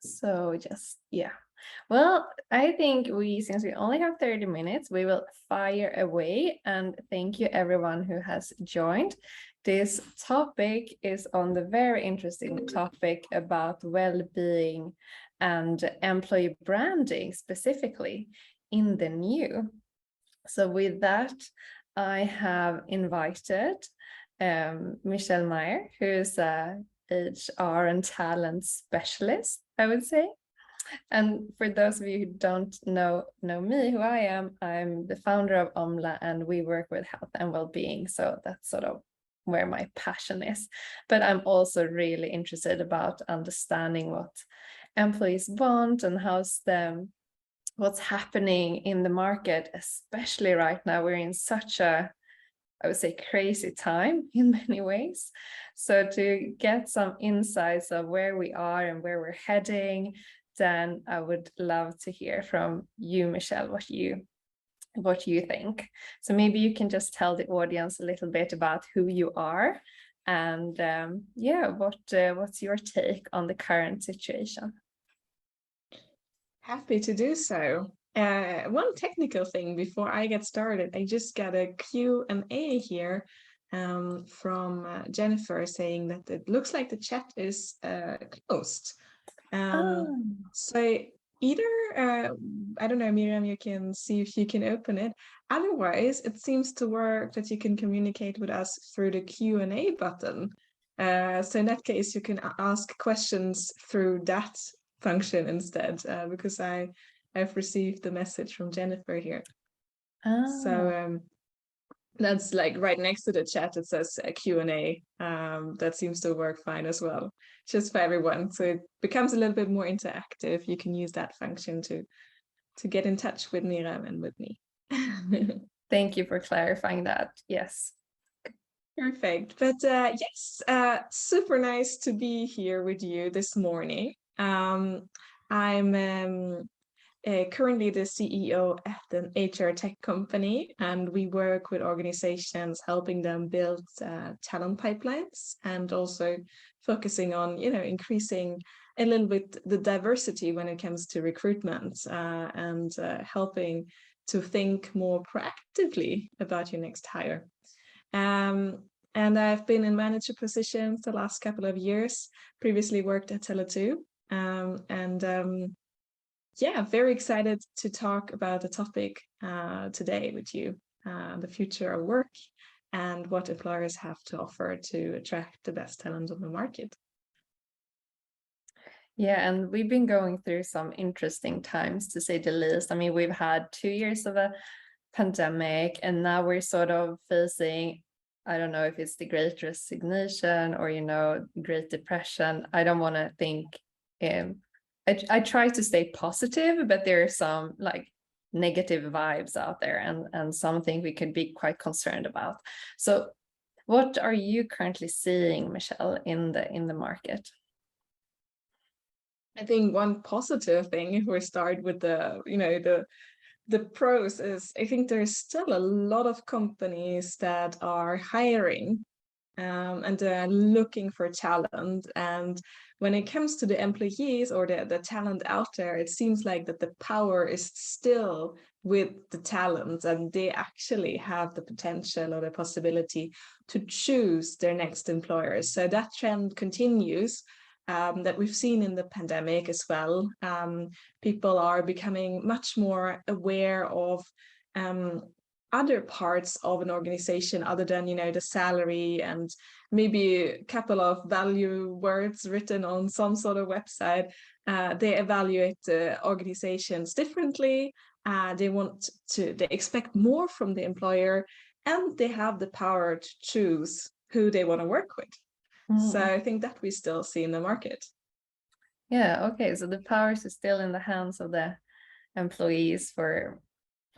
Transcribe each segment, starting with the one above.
So just, yeah. Well, I think since we only have 30 minutes, we will fire away, and thank you everyone who has joined. This topic is on the very interesting topic about well-being and employee branding specifically in the new. So with that, I have invited Michelle Maier, who's a HR and talent specialist, I would say. And for those of you who don't know me, who I am, I'm the founder of Omla, and we work with health and well-being. So that's sort of where my passion is. But I'm also really interested about understanding what employees want and what's happening in the market, especially right now. We're in such a, I would say, crazy time in many ways. So to get some insights of where we are and where we're heading, then I would love to hear from you, Michelle, what you think. So maybe you can just tell the audience a little bit about who you are, and what's your take on the current situation? Happy to do so. One technical thing before I get started, I just got a Q&A here from Jennifer saying that it looks like the chat is closed. So either, I don't know, Miriam, you can see if you can open it. Otherwise, it seems to work that you can communicate with us through the Q&A button. So in that case, you can ask questions through that function instead, because I've received the message from Jennifer here. So that's like right next to the chat, it says Q&A. That seems to work fine as well, just for everyone. So it becomes a little bit more interactive. You can use that function to get in touch with Miriam and with me. Thank you for clarifying that. Yes. Perfect. But yes, super nice to be here with you this morning. I'm currently the CEO at an HR tech company, and we work with organizations helping them build talent pipelines, and also focusing on, increasing a little bit the diversity when it comes to recruitment, and helping to think more proactively about your next hire. And I've been in manager positions the last couple of years, previously worked at Tele2, yeah, very excited to talk about the topic today with you, the future of work and what employers have to offer to attract the best talent on the market. Yeah, and we've been going through some interesting times, to say the least. I mean, we've had 2 years of a pandemic, and now we're sort of facing, I don't know if it's the Great Resignation or, Great Depression. I don't want to think, I try to stay positive, but there are some like negative vibes out there, and something we could be quite concerned about. So what are you currently seeing, Michelle, in the market? I think one positive thing, if we start with the pros, is I think there's still a lot of companies that are hiring, and they're looking for talent. And when it comes to the employees or the talent out there, it seems like that the power is still with the talent, and they actually have the potential or the possibility to choose their next employer. So that trend continues. That we've seen in the pandemic as well. People are becoming much more aware of other parts of an organization other than, the salary and maybe a couple of value words written on some sort of website. They evaluate the organizations differently. They expect more from the employer, and they have the power to choose who they want to work with. So I think that we still see in the market. Yeah, okay. So the powers are still in the hands of the employees for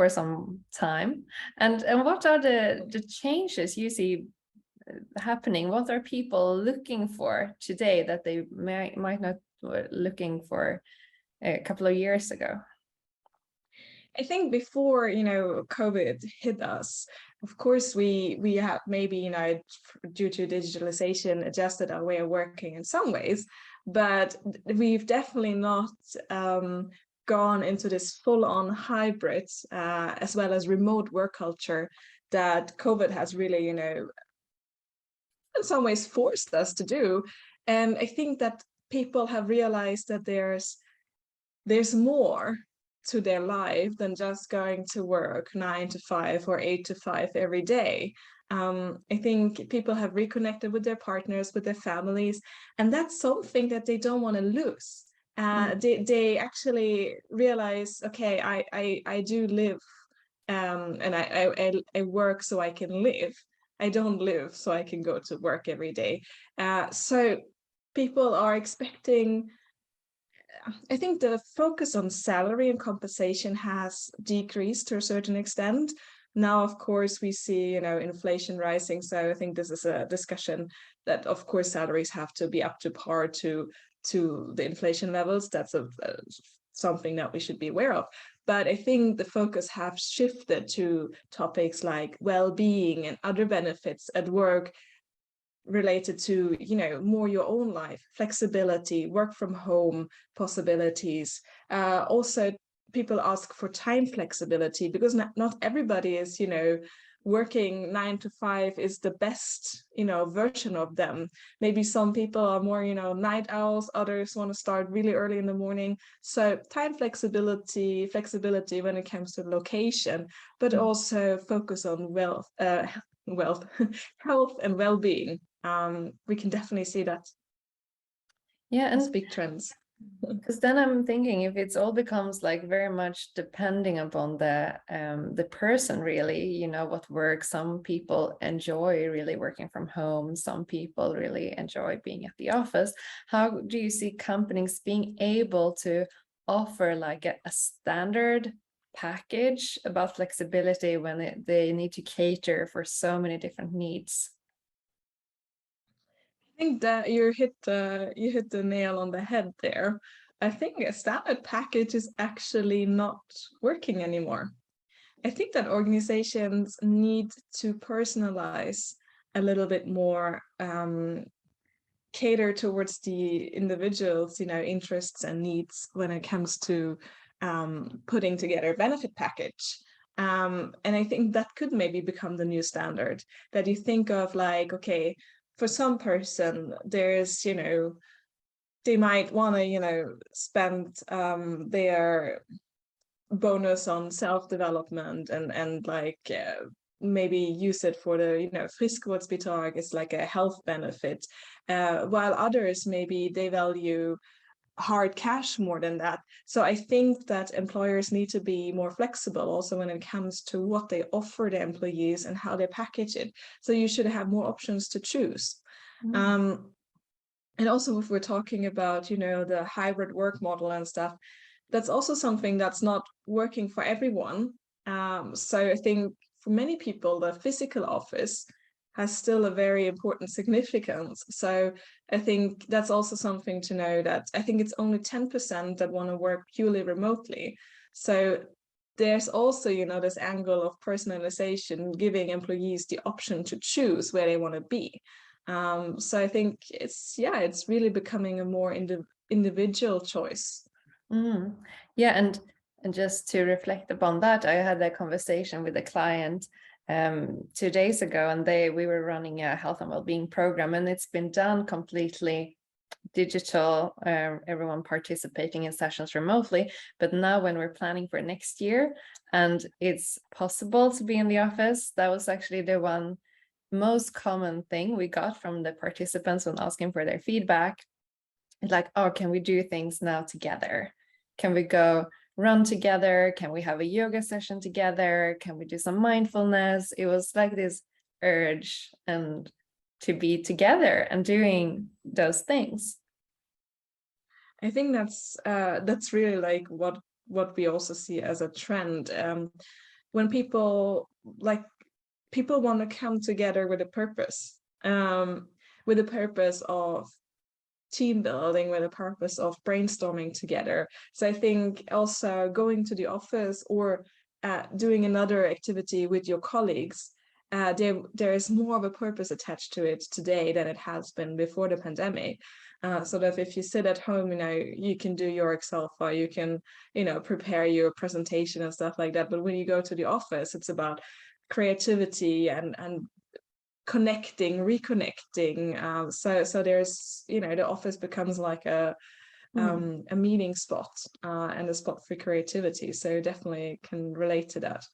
some time. And what are the changes you see happening? What are people looking for today that they might not were looking for a couple of years ago? I think before, COVID hit us, of course, we have maybe, due to digitalization, adjusted our way of working in some ways. but we've definitely not gone into this full-on hybrid as well as remote work culture that COVID has really, you know, in some ways forced us to do. And I think that people have realized that there's more to their life than just going to work 9 to 5 or 8 to 5 every day. I think people have reconnected with their partners, with their families, and that's something that they don't want to lose. They actually realize, okay, I do live, and I work so I can live. I don't live so I can go to work every day. So people are expecting, I think the focus on salary and compensation has decreased to a certain extent. Now, of course, we see, you know, inflation rising. So I think this is a discussion that, of course, salaries have to be up to par to the inflation levels. That's something that we should be aware of. But I think the focus has shifted to topics like well-being and other benefits at work related to, you know, more your own life, flexibility, work from home possibilities. Also, people ask for time flexibility because not everybody is, you know, working 9 to 5 is the best, you know, version of them. Maybe some people are more, you know, night owls, others want to start really early in the morning. So time flexibility when it comes to location, but also focus on wealth, health and well-being. We can definitely see that. Yeah, As and big trends. because then I'm thinking if it's all becomes like very much depending upon the person really, you know, what work. Some people enjoy really working from home. Some people really enjoy being at the office. How do you see companies being able to offer like a standard package about flexibility when they need to cater for so many different needs? I think that you hit the nail on the head there. I think a standard package is actually not working anymore. I think that organizations need to personalize a little bit more, cater towards the individuals, you know, interests and needs when it comes to putting together a benefit package. And I think that could maybe become the new standard, that you think of like, okay, for some person, there's, you know, they might want to, you know, spend their bonus on self-development and like maybe use it for the, you know, friskvårdsbidrag is like a health benefit, while others maybe they value hard cash more than that. So I think that employers need to be more flexible also when it comes to what they offer their employees and how they package it. So you should have more options to choose. And also if we're talking about, you know, the hybrid work model and stuff, that's also something that's not working for everyone. So I think for many people, the physical office has still a very important significance. So I think that's also something to know, that I think it's only 10% that want to work purely remotely. So there's also, you know, this angle of personalization, giving employees the option to choose where they want to be. So I think it's really becoming a more individual choice. Yeah, and just to reflect upon that, I had a conversation with a client 2 days ago, and we were running a health and well-being program, and it's been done completely digital, everyone participating in sessions remotely. But now when we're planning for next year and it's possible to be in the office, that was actually the one most common thing we got from the participants when asking for their feedback. It's like, oh, can we do things now together? Can we go run together? Can we have a yoga session together? Can we do some mindfulness? It was like this urge and to be together and doing those things. I think that's really like what we also see as a trend. When people want to come together with a purpose, with a purpose of team building, with a purpose of brainstorming together. So I think also going to the office or doing another activity with your colleagues, there is more of a purpose attached to it today than it has been before the pandemic. so that if you sit at home, you can do your Excel file, you can, prepare your presentation and stuff like that. But when you go to the office, it's about creativity and connecting, reconnecting. So there's, the office becomes like a meeting spot and a spot for creativity. So definitely can relate to that.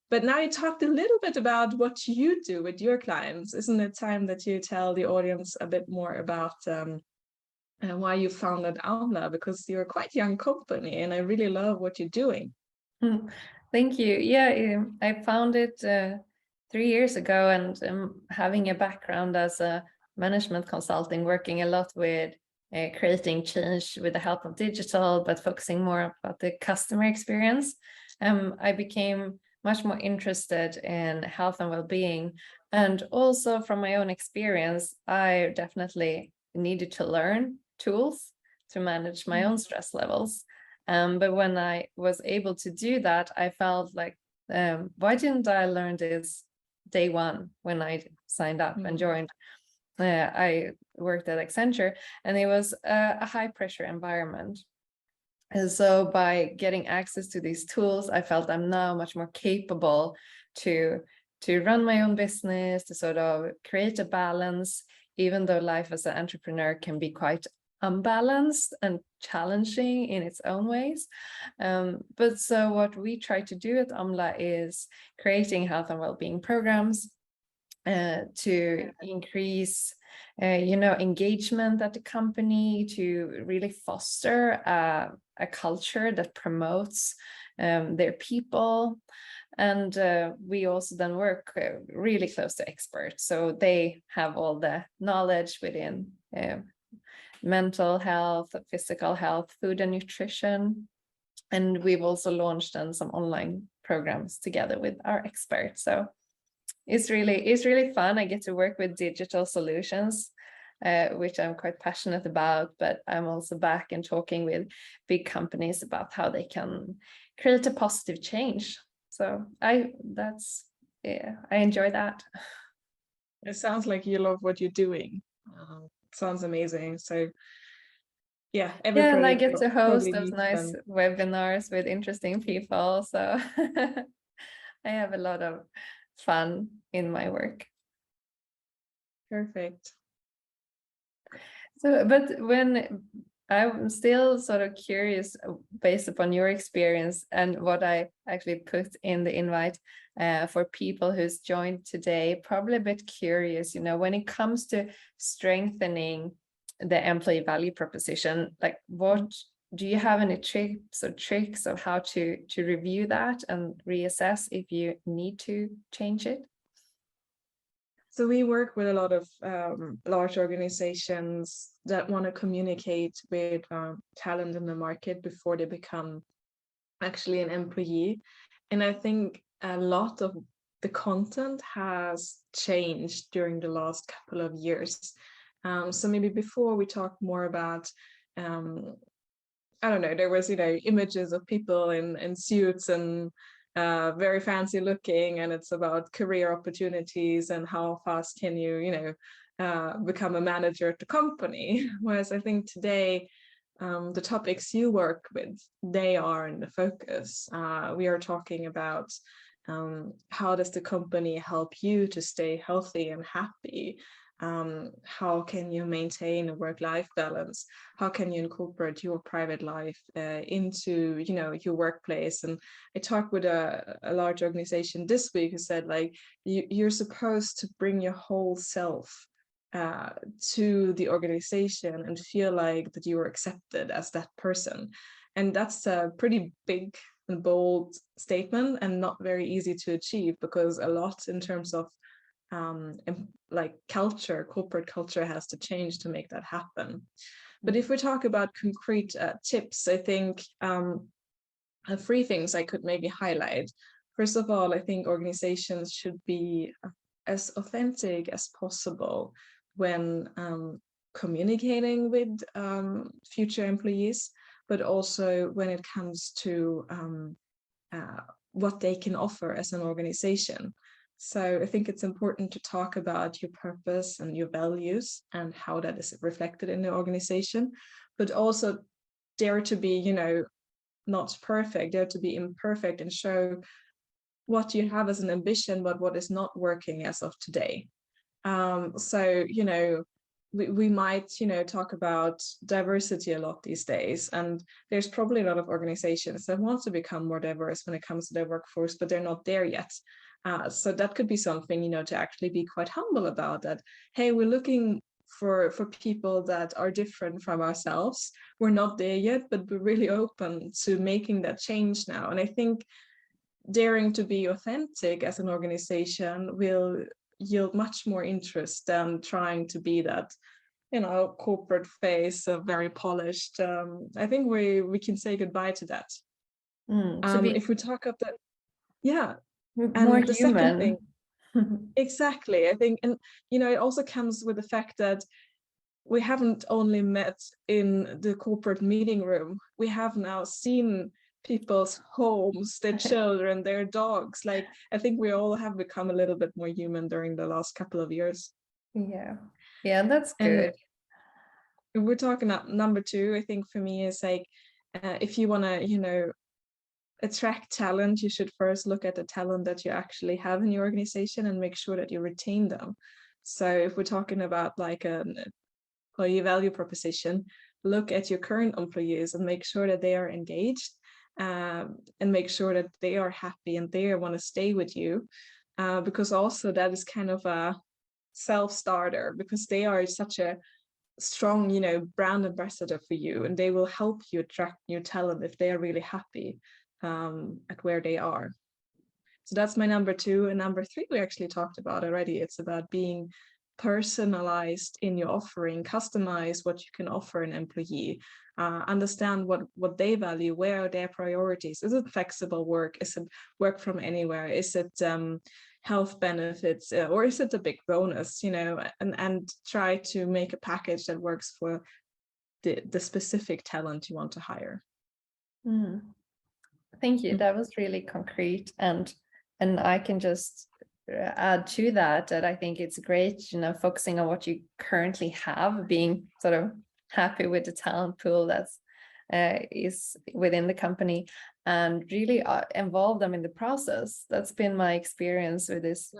But now you talked a little bit about what you do with your clients. Isn't it time that you tell the audience a bit more about why you founded Amla? Because you're a quite young company, and I really love what you're doing. Thank you. Yeah, I found it 3 years ago, and having a background as a management consulting, working a lot with creating change with the help of digital, but focusing more about the customer experience. I became much more interested in health and well-being. And also from my own experience, I definitely needed to learn tools to manage my own stress levels. But when I was able to do that, I felt like, why didn't I learn this day one when I signed up and joined? I worked at Accenture, and it was a high pressure environment. And so by getting access to these tools, I felt I'm now much more capable to run my own business, to sort of create a balance, even though life as an entrepreneur can be quite unbalanced and challenging in its own ways. But so what we try to do at Amla is creating health and well-being programs to increase engagement at the company, to really foster a culture that promotes their people. And we also then work really close to experts, so they have all the knowledge within mental health, physical health, food and nutrition. And we've also launched some online programs together with our experts. So it's really fun. I get to work with digital solutions, which I'm quite passionate about, but I'm also back and talking with big companies about how they can create a positive change. So I enjoy that. It sounds like you love what you're doing. Sounds amazing. So yeah, every Yeah, and I project get to host probably those needs nice them. webinars with interesting people. So I have a lot of fun in my work. Perfect. So, but when I'm still sort of curious, based upon your experience and what I actually put in the invite for people who's joined today, probably a bit curious, when it comes to strengthening the employee value proposition, like what do you have any tips or tricks of how to review that and reassess if you need to change it? So we work with a lot of large organizations that want to communicate with talent in the market before they become actually an employee. And I think a lot of the content has changed during the last couple of years. So maybe before we talk more about, I don't know, there was, images of people in suits and very fancy looking, and it's about career opportunities and how fast can you, become a manager at the company. Whereas I think today, the topics you work with, they are in the focus. We are talking about how does the company help you to stay healthy and happy? How can you maintain a work-life balance? How can you incorporate your private life into, your workplace? And I talked with a large organization this week who said, like, you're supposed to bring your whole self to the organization and feel like that you are accepted as that person. And that's a pretty big and bold statement, and not very easy to achieve, because a lot in terms of like corporate culture has to change to make that happen. But if we talk about concrete tips, I think 3 things I could maybe highlight. First of all, I think organizations should be as authentic as possible when communicating with future employees, but also when it comes to what they can offer as an organization. So I think it's important to talk about your purpose and your values and how that is reflected in the organization, but also dare to be, not perfect, dare to be imperfect and show what you have as an ambition, but what is not working as of today. So, we might, talk about diversity a lot these days. And there's probably a lot of organizations that want to become more diverse when it comes to their workforce, but they're not there yet. So that could be something, to actually be quite humble about that. Hey, we're looking for people that are different from ourselves. We're not there yet, but we're really open to making that change now. And I think daring to be authentic as an organization will yield much more interest than trying to be that corporate face of very polished. I think we can say goodbye to that. To be If we talk of that, yeah. more And the second thing, human. exactly, I think, and it also comes with the fact that we haven't only met in the corporate meeting room, we have now seen people's homes, their children, their dogs. Like, I think we all have become a little bit more human during the last couple of years. Yeah, that's And good. if we're talking about number two, I think for me is like, if you want to, attract talent, you should first look at the talent that you actually have in your organization and make sure that you retain them. So if we're talking about like an employee value proposition, look at your current employees and make sure that they are engaged, and make sure that they are happy and they want to stay with you, because also that is kind of a self-starter, because they are such a strong, brand ambassador for you, and they will help you attract new talent if they are really happy at where they are. So that's my number two. And number three, we actually talked about already. It's about being personalized in your offering, customize what you can offer an employee, understand what they value, where are their priorities. Is it flexible work? Is it work from anywhere? Is it health benefits, or is it a big bonus, and try to make a package that works for the specific talent you want to hire. Thank you. That was really concrete, and I can just add to that I think it's great, focusing on what you currently have, being sort of happy with the talent pool that's is within the company, and really involve them in the process. That's been my experience with this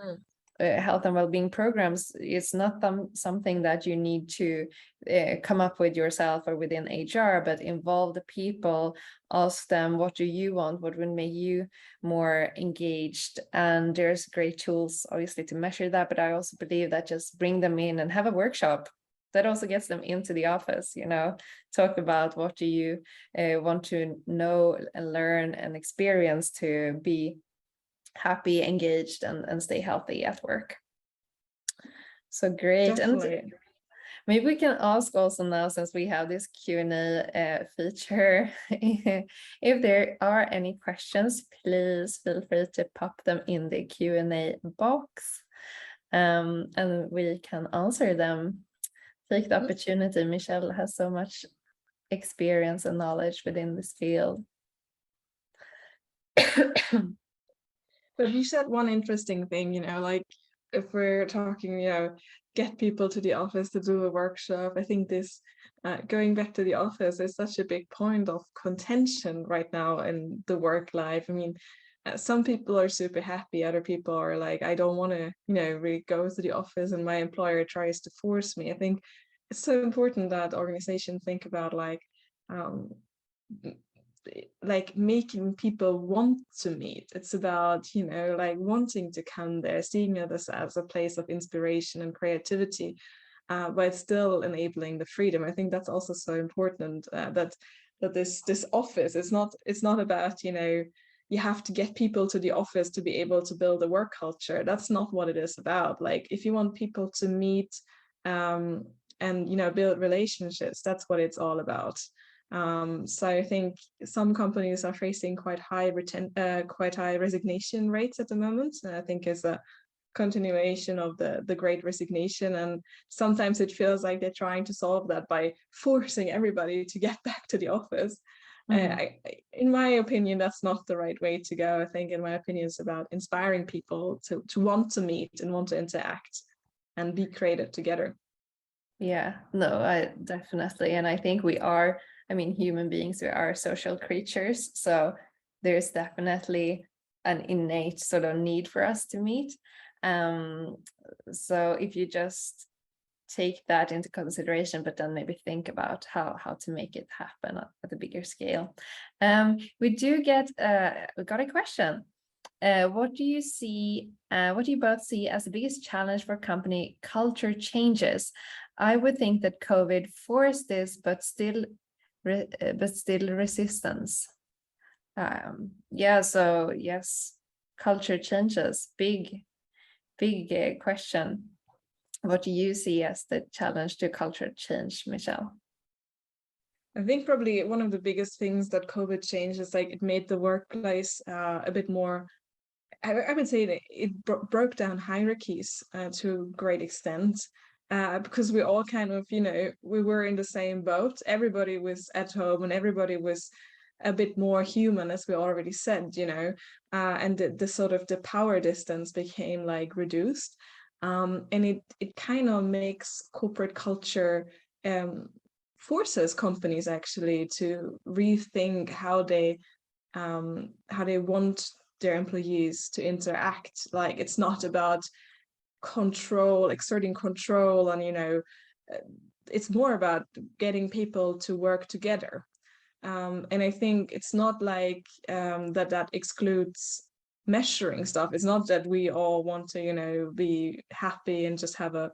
health and well-being programs. It's not something that you need to come up with yourself or within HR, but involve the people, ask them, what do you want, what would make you more engaged? And there's great tools obviously to measure that, but I also believe that just bring them in and have a workshop that also gets them into the office, talk about what do you want to know and learn and experience to be happy, engaged, and stay healthy at work. So great. Definitely. And maybe we can ask also now, since we have this Q&A feature, if there are any questions, please feel free to pop them in the Q&A box, and we can answer them. Take the opportunity. Michelle has so much experience and knowledge within this field. But you said one interesting thing, like if we're talking, get people to the office to do a workshop. I think this going back to the office is such a big point of contention right now in the work life. I mean, some people are super happy, other people are like, I don't want to, really go to the office, and my employer tries to force me. I think it's so important that organizations think about like making people want to meet. It's about, like wanting to come there, seeing it as a place of inspiration and creativity, but still enabling the freedom. I think that's also so important, that this office is not, it's not about, you have to get people to the office to be able to build a work culture. That's not what it is about. Like, if you want people to meet and build relationships, that's what it's all about. So I think some companies are facing quite high resignation rates at the moment. And I think is a continuation of the Great Resignation, and sometimes it feels like they're trying to solve that by forcing everybody to get back to the office. In my opinion, that's not the right way to go. I think, in my opinion, it's about inspiring people to want to meet and want to interact and be creative together. Yeah, no, I definitely. And I think we are, I mean, human beings, we are social creatures. So there's definitely an innate sort of need for us to meet. Um, so if you just take that into consideration, but then maybe think about how to make it happen at a bigger scale. We got a question. What do you see, what do you both see as the biggest challenge for company culture changes? I would think that COVID forced this, but still resistance. Yeah, so yes, culture changes, big question. What do you see as the challenge to culture change, Michelle? I think probably one of the biggest things that COVID changed is like it made the workplace a bit more, I would say that it broke down hierarchies to a great extent, because we all kind of, we were in the same boat. Everybody was at home and everybody was a bit more human, as we already said, and the sort of the power distance became like reduced. And it kind of makes corporate culture, forces companies actually to rethink how they want their employees to interact. Like, it's not about exerting control, and it's more about getting people to work together. And I think it's not like that excludes measuring stuff. It's not that we all want to be happy and just have a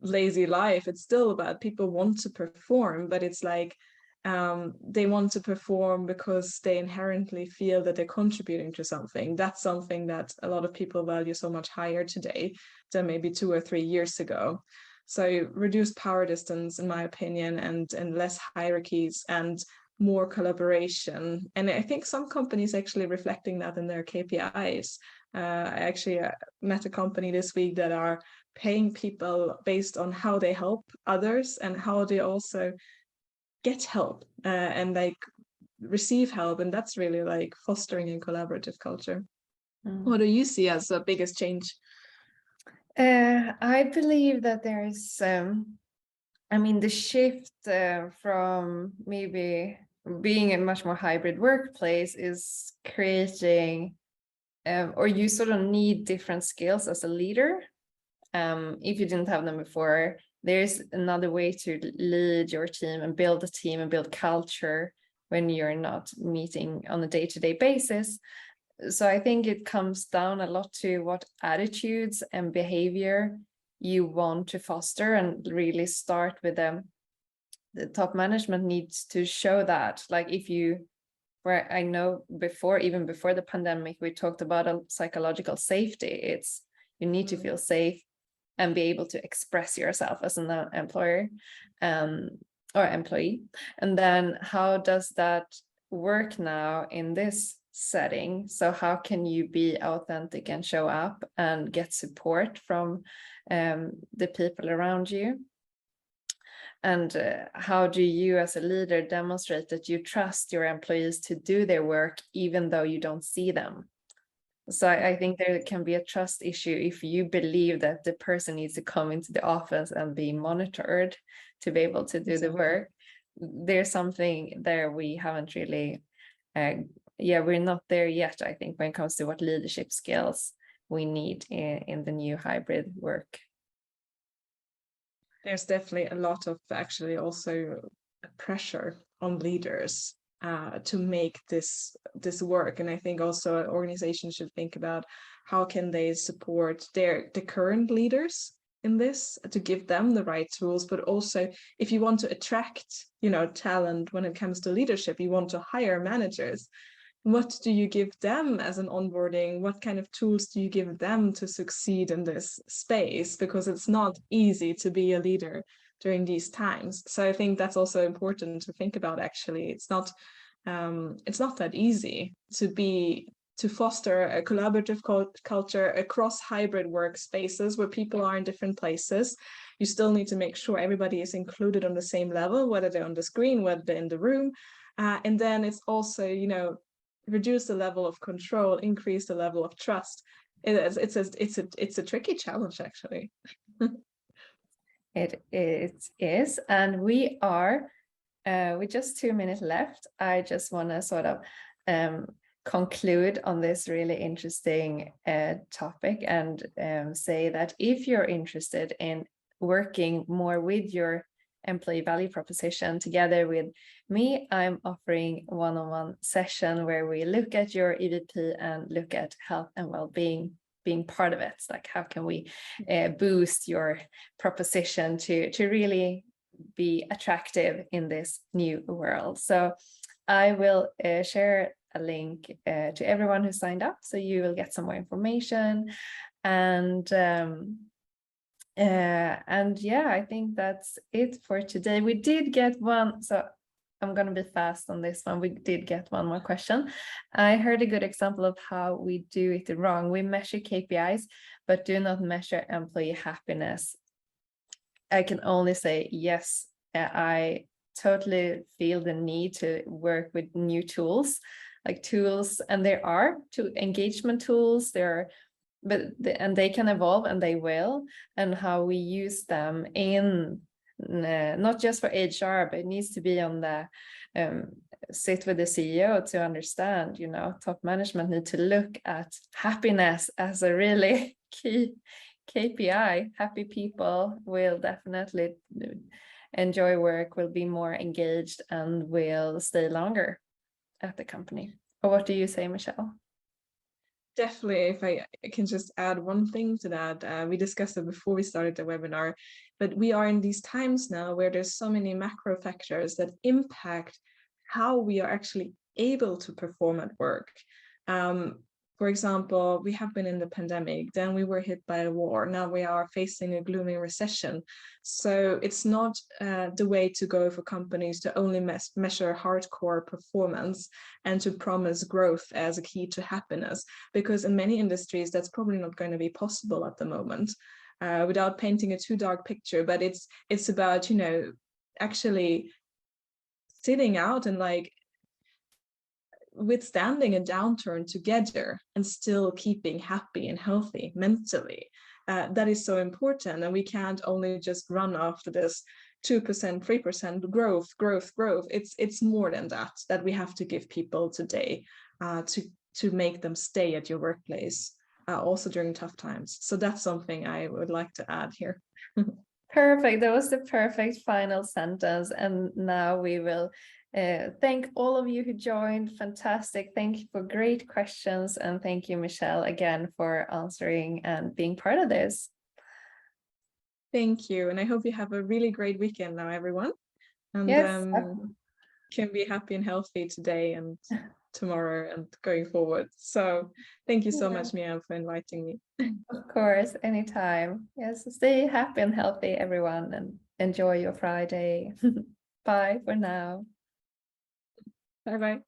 lazy life. It's still about people want to perform, but it's like they want to perform because they inherently feel that they're contributing to something. That's something that a lot of people value so much higher today than maybe 2 or 3 years ago. So reduced power distance, in my opinion, and less hierarchies and more collaboration. And I think some companies actually reflecting that in their KPIs. I actually met a company this week that are paying people based on how they help others and how they also get help and like receive help. And that's really like fostering a collaborative culture. What do you see as the biggest change? I believe that there's, the shift from maybe being a much more hybrid workplace is creating, or you sort of need different skills as a leader. If you didn't have them before, there's another way to lead your team and build a team and build culture when you're not meeting on a day-to-day basis. So I think it comes down a lot to what attitudes and behavior you want to foster, and really start with the top management needs to show that. Like, where I know even before the pandemic, we talked about a psychological safety. It's you need to feel safe and be able to express yourself as an employer or employee. And then how does that work now in this setting? So how can you be authentic and show up and get support from the people around you? And how do you as a leader demonstrate that you trust your employees to do their work even though you don't see them? So I think there can be a trust issue if you believe that the person needs to come into the office and be monitored to be able to do the work. There's something there we haven't really, we're not there yet, I think, when it comes to what leadership skills we need in the new hybrid work. There's definitely a lot of actually also pressure on leaders to make this work. And I think also organizations should think about how can they support the current leaders in this, to give them the right tools. But also, if you want to attract talent when it comes to leadership, you want to hire managers, what do you give them as an onboarding? What kind of tools do you give them to succeed in this space? Because it's not easy to be a leader during these times. So I think that's also important to think about. Actually, it's not that easy to foster a collaborative culture across hybrid workspaces where people are in different places. You still need to make sure everybody is included on the same level, whether they're on the screen, whether they're in the room. And then it's also, you know, reduce the level of control, increase the level of trust. It's a tricky challenge, actually. It is, and we are with just 2 minutes left. I just want to sort of conclude on this really interesting topic and say that if you're interested in working more with your employee value proposition together with me, I'm offering one-on-one session where we look at your EVP and look at health and well-being being part of it. It's like, how can we boost your proposition to really be attractive in this new world? So I will share a link to everyone who signed up, so you will get some more information. And yeah, I think that's it for today. We did get one, so I'm going to be fast on this one. We did get one more question. I heard a good example of how we do it wrong. We measure KPIs, but do not measure employee happiness. I can only say yes, I totally feel the need to work with new tools, like tools, and there are engagement tools, and they can evolve, and they will, and how we use them in not just for HR, but it needs to be on the sit with the CEO to understand, you know, top management need to look at happiness as a really key KPI. Happy people will definitely enjoy work, will be more engaged, and will stay longer at the company. Or what do you say, Michelle? Definitely, if I can just add one thing to that, we discussed it before we started the webinar, but we are in these times now where there's so many macro factors that impact how we are actually able to perform at work. For example, we have been in the pandemic, then we were hit by a war, now we are facing a gloomy recession. So it's not the way to go for companies to only measure hardcore performance and to promise growth as a key to happiness, because in many industries that's probably not going to be possible at the moment, without painting a too dark picture. But it's about, you know, actually sitting out and like withstanding a downturn together and still keeping happy and healthy mentally. That is so important, and we can't only just run after this 2%, 3% growth. It's more than that we have to give people today to make them stay at your workplace also during tough times. So that's something I would like to add here. Perfect. That was the perfect final sentence. And now we will thank all of you who joined. Fantastic. Thank you for great questions. And thank you, Michelle, again for answering and being part of this. Thank you. And I hope you have a really great weekend now, everyone. And Yes. can be happy and healthy today and tomorrow and going forward. So thank you so much, Mia, for inviting me. Of course, anytime. Yes, stay happy and healthy, everyone, and enjoy your Friday. Bye for now. Bye-bye.